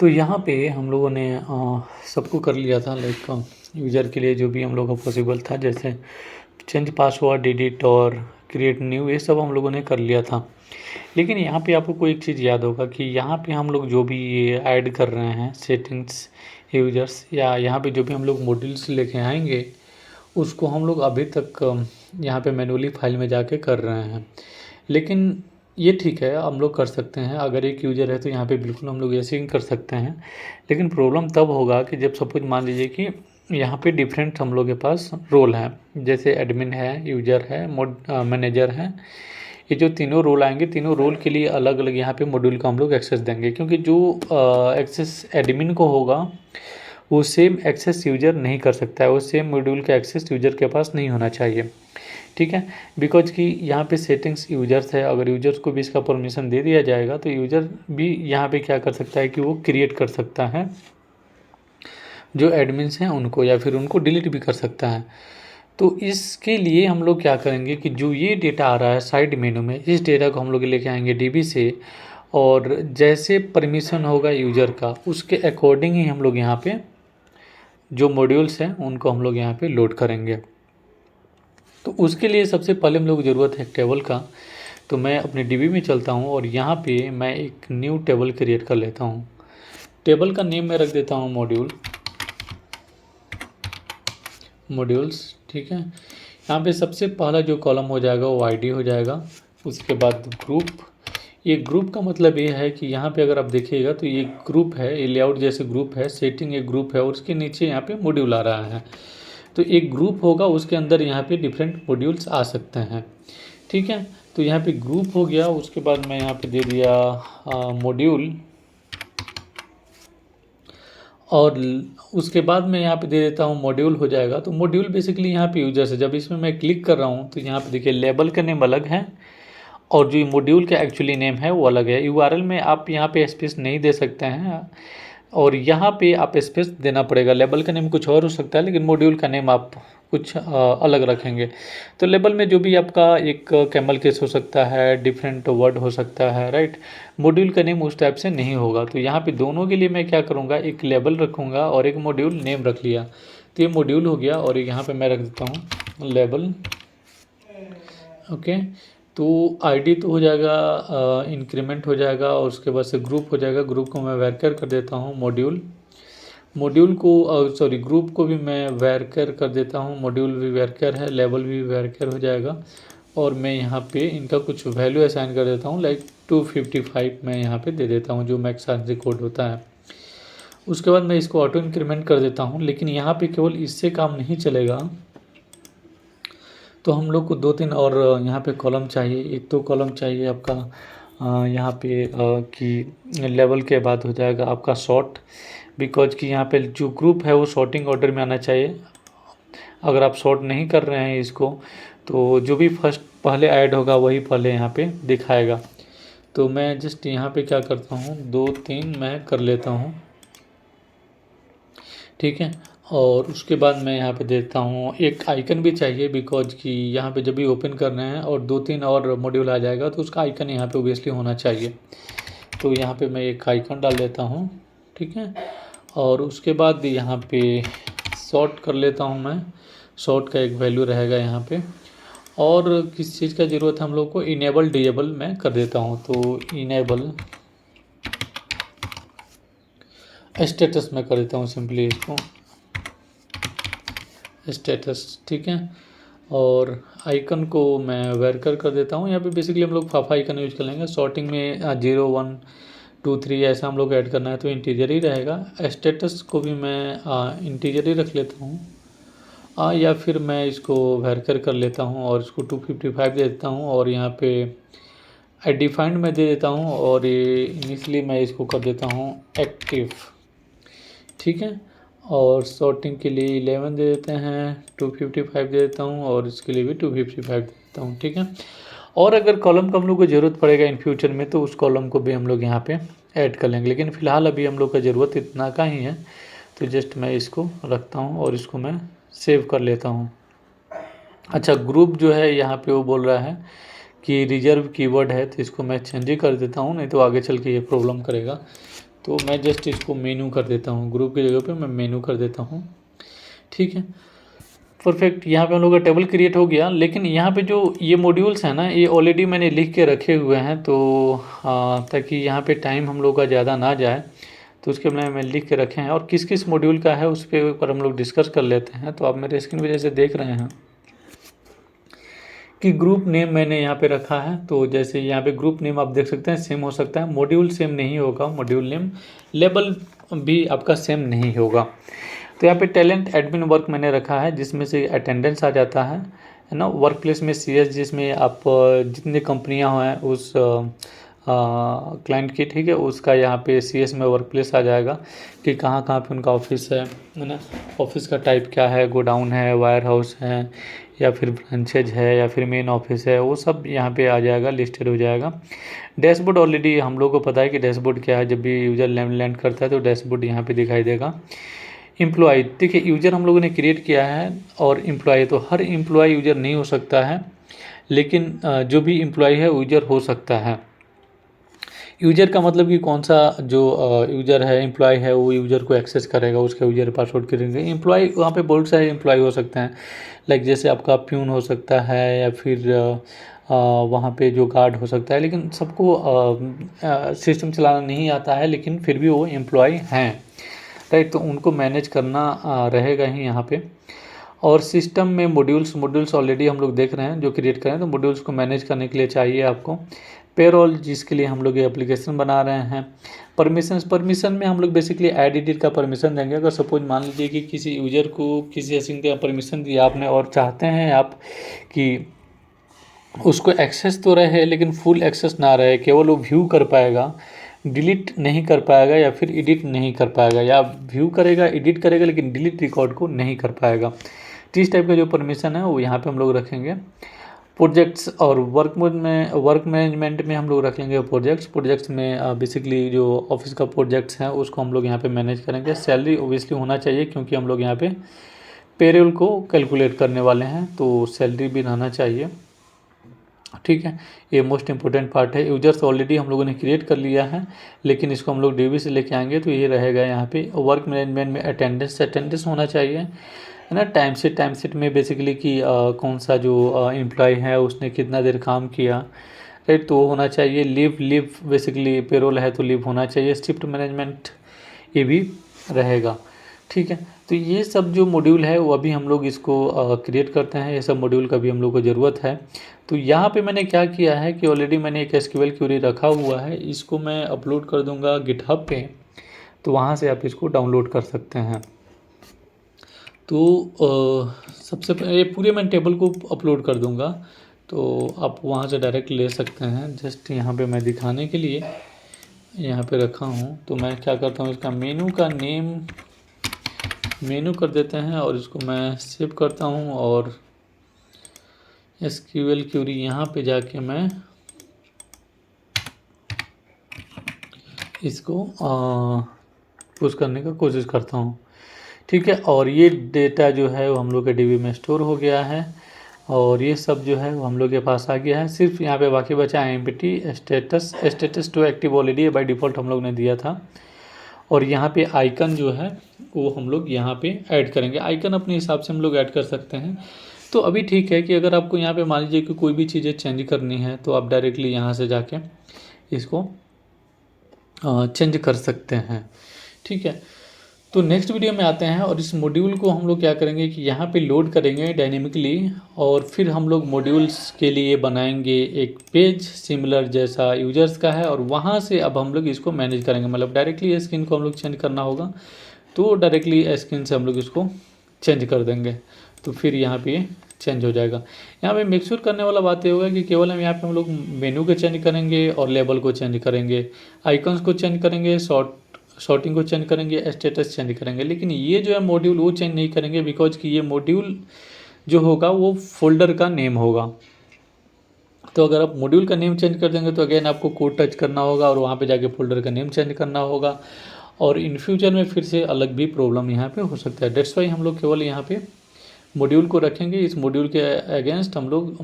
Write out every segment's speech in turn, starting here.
तो यहाँ पे हम लोगों ने सबको कर लिया था, लाइक यूज़र के लिए जो भी हम लोग का पॉसिबल था, जैसे चेंज पासवर्ड, एडिट और क्रिएट न्यू, ये सब हम लोगों ने कर लिया था। लेकिन यहाँ पे आपको कोई एक चीज़ याद होगा कि यहाँ पे हम लोग जो भी ये ऐड कर रहे हैं सेटिंग्स, यूजर्स, या यहाँ पे जो भी हम लोग मॉड्यूल्स लेके आएंगे, उसको हम लोग अभी तक यहाँ पे मैनुअली फाइल में जाके कर रहे हैं। लेकिन ये ठीक है, हम लोग कर सकते हैं। अगर एक यूज़र है तो यहाँ पे बिल्कुल हम लोग ऐसे ही कर सकते हैं। लेकिन प्रॉब्लम तब होगा कि जब सपोज मान लीजिए कि यहाँ पे डिफरेंट हम लोग के पास रोल हैं, जैसे एडमिन है, यूजर है, मैनेजर है। ये जो तीनों रोल आएंगे, तीनों रोल के लिए अलग अलग यहाँ पे मॉड्यूल का हम लोग एक्सेस देंगे, क्योंकि जो एक्सेस एडमिन को होगा वो सेम एक्सेस यूजर नहीं कर सकता है, वो सेम मॉड्यूल का एक्सेस यूजर के पास नहीं होना चाहिए। ठीक है, बिकॉज कि यहाँ पे सेटिंग्स यूजर्स है, अगर यूजर्स को भी इसका परमिशन दे दिया जाएगा तो यूजर भी यहाँ पे क्या कर सकता है कि वो क्रिएट कर सकता है जो एडमिन्स हैं उनको, या फिर उनको डिलीट भी कर सकता है। तो इसके लिए हम लोग क्या करेंगे कि जो ये डेटा आ रहा है साइड मेनू में, इस डेटा को हम लोग लेके आएंगे डीबी से, और जैसे परमिशन होगा यूजर का उसके अकॉर्डिंग ही हम लोग यहाँ पे जो मॉड्यूल्स हैं उनको हम लोग यहाँ पे लोड करेंगे। तो उसके लिए सबसे पहले हम लोग को ज़रूरत है टेबल का। तो मैं अपने डीबी में चलता हूँ और यहाँ पे मैं एक न्यू टेबल क्रिएट कर लेता हूँ। टेबल का नेम मैं रख देता हूँ मॉड्यूल्स। ठीक है, यहाँ पे सबसे पहला जो कॉलम हो जाएगा वो आईडी हो जाएगा। उसके बाद ग्रुप। ये ग्रुप का मतलब ये है कि यहाँ पे अगर आप देखिएगा तो ये ग्रुप है, ये लेआउट जैसे ग्रुप है, सेटिंग एक ग्रुप है और उसके नीचे यहाँ पे मॉड्यूल आ रहा है। तो एक ग्रुप होगा, उसके अंदर यहाँ पे डिफरेंट मॉड्यूल्स आ सकते हैं। ठीक है, तो यहाँ पे ग्रुप हो गया। उसके बाद मैं यहाँ पे दे दिया मॉड्यूल, और उसके बाद मैं यहाँ पे दे देता हूँ मॉड्यूल हो जाएगा। तो मॉड्यूल बेसिकली यहाँ पे यूजर्स है। जब इसमें मैं क्लिक कर रहा हूँ तो यहाँ पे देखिए लेबल का नेम अलग है और जो मॉड्यूल का एक्चुअली नेम है वो अलग है। यूआरएल में आप यहाँ पे स्पेस नहीं दे सकते हैं और यहाँ पे आप स्पेस देना पड़ेगा। लेबल का नेम कुछ और हो सकता है लेकिन मॉड्यूल का नेम आप कुछ अलग रखेंगे। तो लेबल में जो भी आपका एक कैमल केस हो सकता है, डिफरेंट वर्ड हो सकता है, राइट। मॉड्यूल का नेम उस टाइप से नहीं होगा। तो यहाँ पे दोनों के लिए मैं क्या करूँगा, एक लेबल रखूँगा और एक मॉड्यूल नेम रख लिया। तो ये मॉड्यूल हो गया और यहाँ पे मैं रख देता हूँ लेबल। ओके, तो आईडी तो हो जाएगा, इंक्रीमेंट हो जाएगा और उसके बाद से ग्रुप हो जाएगा। ग्रुप को मैं वैरकर कर देता हूँ मॉड्यूल को, सॉरी ग्रुप को भी मैं वैरकर कर देता हूँ। मॉड्यूल भी वैरकर है, लेवल भी वैरकर हो जाएगा। और मैं यहाँ पे इनका कुछ वैल्यू असाइन कर देता हूँ, लाइक 255 मैं यहाँ पे दे देता हूँ जो मैक्स आरजी कोड होता है। उसके बाद मैं इसको ऑटो इंक्रीमेंट कर देता हूँ। लेकिन यहाँ पे केवल इससे काम नहीं चलेगा, तो हम लोग को 2-3 और यहाँ पे कॉलम चाहिए। एक तो कॉलम चाहिए आपका यहाँ पे कि लेवल के बाद हो जाएगा आपका सॉर्ट, बिकॉज कि यहाँ पे जो ग्रुप है वो सॉर्टिंग ऑर्डर में आना चाहिए। अगर आप सॉर्ट नहीं कर रहे हैं इसको तो जो भी फर्स्ट पहले ऐड होगा वही पहले यहाँ पे दिखाएगा। तो मैं जस्ट यहाँ पे क्या करता हूँ, 2-3 मैं कर लेता हूँ। ठीक है, और उसके बाद मैं यहाँ पे देता हूँ एक आइकन भी चाहिए, बिकॉज कि यहाँ पे जब भी ओपन करना है और 2-3 और मॉड्यूल आ जाएगा तो उसका आइकन यहाँ पे ओबियसली होना चाहिए। तो यहाँ पे मैं एक आइकन डाल देता हूँ। ठीक है, और उसके बाद यहाँ पे सॉर्ट कर लेता हूँ मैं। सॉर्ट का एक वैल्यू रहेगा यहाँ पे। और किस चीज़ का ज़रूरत है हम लोग को, इनेबल डिजेबल मैं कर देता हूँ। तो इनेबल स्टेटस में कर देता हूँ सिंपली इसको स्टेटस। ठीक है, और आइकन को मैं वैरकर कर देता हूँ। यहाँ पे बेसिकली हम लोग फाफा आइकन यूज कर लेंगे। सॉर्टिंग में 0 1 2 3 ऐसा हम लोग ऐड करना है तो इंटीजर ही रहेगा। स्टेटस को भी मैं इंटीजर ही रख लेता हूँ, या फिर मैं इसको वैरकर कर लेता हूँ और इसको 255 दे देता हूँ। और यहाँ पे डिफाइंड में दे देता हूँ और ये इनिशियली मैं इसको कर देता हूँ एक्टिव। ठीक है, और सॉर्टिंग के लिए 11 दे देते हैं, 255 दे देता हूँ और इसके लिए भी 255 दे देता हूँ। ठीक है, और अगर कॉलम को हम लोग को ज़रूरत पड़ेगा इन फ्यूचर में तो उस कॉलम को भी हम लोग यहाँ पे ऐड कर लेंगे, लेकिन फ़िलहाल अभी हम लोग का ज़रूरत इतना का ही है। तो जस्ट मैं इसको रखता हूँ और इसको मैं सेव कर लेता हूँ। अच्छा, ग्रुप जो है यहाँ पे वो बोल रहा है कि रिजर्व कीवर्ड है, तो इसको मैं चेंज ही कर देता हूँ, नहीं तो आगे चल के ये प्रॉब्लम करेगा। तो मैं जस्ट इसको मेनू कर देता हूँ, ग्रुप की जगह पे मैं मेनू कर देता हूँ। ठीक है, परफेक्ट। यहाँ पे हम लोग का टेबल क्रिएट हो गया। लेकिन यहाँ पे जो ये मॉड्यूल्स हैं ना, ये ऑलरेडी मैंने लिख के रखे हुए हैं, तो ताकि यहाँ पे टाइम हम लोग का ज़्यादा ना जाए, तो उसके लिए मैं लिख के रखे हैं। और किस किस मॉड्यूल का है उस पर ऊपर हम लोग डिस्कस कर लेते हैं। तो आप मेरे स्क्रीन पे जैसे देख रहे हैं कि ग्रुप नेम मैंने यहाँ पे रखा है। तो जैसे यहाँ पे ग्रुप नेम आप देख सकते हैं सेम हो सकता है, मॉड्यूल सेम नहीं होगा, मॉड्यूल नेम लेबल भी आपका सेम नहीं होगा। तो यहाँ पे टैलेंट एडमिन वर्क मैंने रखा है, जिसमें से अटेंडेंस आ जाता है ना। वर्क प्लेस में CS, जिसमें आप जितनी कंपनियाँ हैं उस क्लाइंट की, ठीक है, उसका यहाँ पे CS में वर्क प्लेस आ जाएगा कि कहाँ कहाँ पे उनका ऑफिस है ना। ऑफिस का टाइप क्या है, गोडाउन है, वायर हाउस है, या फिर ब्रांचेज है, या फिर मेन ऑफिस है, वो सब यहाँ पे आ जाएगा, लिस्टेड हो जाएगा। डैशबोर्ड ऑलरेडी हम लोग को पता है कि डैशबोर्ड क्या है। जब भी यूज़र लैंड करता है तो डैशबोर्ड यहाँ पे दिखाई देगा। एम्प्लॉय, देखिए यूज़र हम लोगों ने क्रिएट किया है, और एम्प्लॉय तो हर एम्प्लॉय यूज़र नहीं हो सकता है, लेकिन जो भी एम्प्लॉय है यूज़र हो सकता है। यूज़र का मतलब कि कौन सा जो यूज़र है, एम्प्लॉय है, वो यूज़र को एक्सेस करेगा, उसका यूज़र पासवर्ड करेंगे। एम्प्लॉय वहाँ पे बहुत सारे एम्प्लॉय हो सकते हैं, लाइक जैसे आपका प्यून हो सकता है, या फिर वहाँ पे जो गार्ड हो सकता है। लेकिन सबको सिस्टम चलाना नहीं आता है, लेकिन फिर भी वो एम्प्लॉय हैं, राइट। तो उनको मैनेज करना रहेगा ही यहाँ पे। और सिस्टम में मॉड्यूल्स ऑलरेडी हम लोग देख रहे हैं जो क्रिएट करें, तो मॉड्यूल्स को मैनेज करने के लिए चाहिए आपको पेरोल, जिसके लिए हम लोग ये एप्लीकेशन बना रहे हैं। परमिशन में हम लोग बेसिकली ऐड एडिट का परमिशन देंगे। अगर सपोज मान लीजिए कि किसी यूज़र को किसी एसिंग का परमिशन दिया आपने, और चाहते हैं आप कि उसको एक्सेस तो रहे लेकिन फुल एक्सेस ना रहे, केवल वो व्यू कर पाएगा, डिलीट नहीं कर पाएगा, या फिर एडिट नहीं कर पाएगा, या व्यू करेगा, एडिट करेगा, लेकिन डिलीट रिकॉर्ड को नहीं कर पाएगा। तो इस टाइप का जो परमिशन है वो यहाँ पे हम लोग रखेंगे। प्रोजेक्ट्स और वर्क मैनेजमेंट में हम लोग रख लेंगे प्रोजेक्ट्स में बेसिकली जो ऑफिस का प्रोजेक्ट्स हैं उसको हम लोग यहाँ पे मैनेज करेंगे। सैलरी ओबियसली होना चाहिए, क्योंकि हम लोग यहाँ पे पेरोल को कैलकुलेट करने वाले हैं, तो सैलरी भी रहना चाहिए। ठीक है, ये मोस्ट इंपॉर्टेंट पार्ट है। यूजर्स ऑलरेडी हम लोगों ने क्रिएट कर लिया है, लेकिन इसको हम लोग DB से लेके आएंगे, तो ये रहेगा यहाँ पे। वर्क मैनेजमेंट में अटेंडेंस होना चाहिए, है ना। टाइम शीट में बेसिकली कि कौन सा जो एम्प्लॉय है उसने कितना देर काम किया, राइट, तो होना चाहिए। लीव बेसिकली पेरोल है तो लीव होना चाहिए। शिफ्ट मैनेजमेंट ये भी रहेगा, ठीक है। तो ये सब जो मॉड्यूल है वो अभी हम लोग इसको क्रिएट करते हैं, ये सब मॉड्यूल का भी हम लोग को ज़रूरत है। तो यहाँ पे मैंने क्या किया है कि ऑलरेडी मैंने एक SQL क्वेरी रखा हुआ है, इसको मैं अपलोड कर दूंगा गिटहब पे, तो वहाँ से आप इसको डाउनलोड कर सकते हैं। तो सबसे पहले पूरे मैं टेबल को अपलोड कर दूंगा, तो आप वहाँ से डायरेक्ट ले सकते हैं। जस्ट यहाँ पे मैं दिखाने के लिए यहाँ पे रखा हूँ। तो मैं क्या करता हूँ, इसका मेनू का नेम मेनू कर देते हैं, और इसको मैं सेव करता हूँ, और SQL क्वेरी यहाँ पे जाके मैं इसको पुश करने का कोशिश करता हूँ, ठीक है। और ये डेटा जो है वो हम लोग के DB में स्टोर हो गया है, और ये सब जो है वो हम लोग के पास आ गया है। सिर्फ यहाँ पे बाकी बचा empty status to active, already by default हम लोग ने दिया था। और यहाँ पे आइकन जो है वो हम लोग यहाँ पे ऐड करेंगे। आइकन अपने हिसाब से हम लोग ऐड कर सकते हैं। तो अभी ठीक है कि अगर आपको यहाँ पे मान लीजिए कि कोई भी चीज़ें चेंज करनी है, तो आप डायरेक्टली यहाँ से जाके इसको चेंज कर सकते हैं, ठीक है। तो नेक्स्ट वीडियो में आते हैं, और इस मॉड्यूल को हम लोग क्या करेंगे कि यहाँ पे लोड करेंगे डायनेमिकली, और फिर हम लोग मॉड्यूल्स के लिए बनाएंगे एक पेज सिमिलर जैसा यूजर्स का है, और वहाँ से अब हम लोग इसको मैनेज करेंगे। मतलब डायरेक्टली स्क्रीन को हम लोग चेंज करना होगा, तो डायरेक्टली स्क्रीन से हम लोग इसको चेंज कर देंगे, तो फिर यहाँ पे चेंज हो जाएगा। यहाँ पे मेक श्योर करने वाला बात ये होगा कि केवल हम यहाँ पे हम लोग मेनू को चेंज करेंगे, और लेबल को चेंज करेंगे, आइकन्स को चेंज करेंगे, शॉर्टिंग को चेंज करेंगे, स्टेटस चेंज करेंगे। लेकिन ये जो है मॉड्यूल वो चेंज नहीं करेंगे, बिकॉज कि ये मॉड्यूल जो होगा वो फोल्डर का नेम होगा। तो अगर आप मॉड्यूल का नेम चेंज कर देंगे तो अगेन आपको कोड टच करना होगा, और वहाँ पे जाके फोल्डर का नेम चेंज करना होगा, और इन फ्यूचर में फिर से अलग भी प्रॉब्लम यहाँ पे हो सकता है। डेट्स वाई हम लोग केवल यहाँ पे मॉड्यूल को रखेंगे। इस मॉड्यूल के अगेंस्ट हम लोग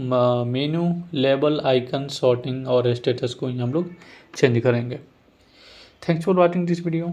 मेनू, लेबल, आइकन, शॉर्टिंग और स्टेटस को हम लोग चेंज करेंगे, thanks for watching this video.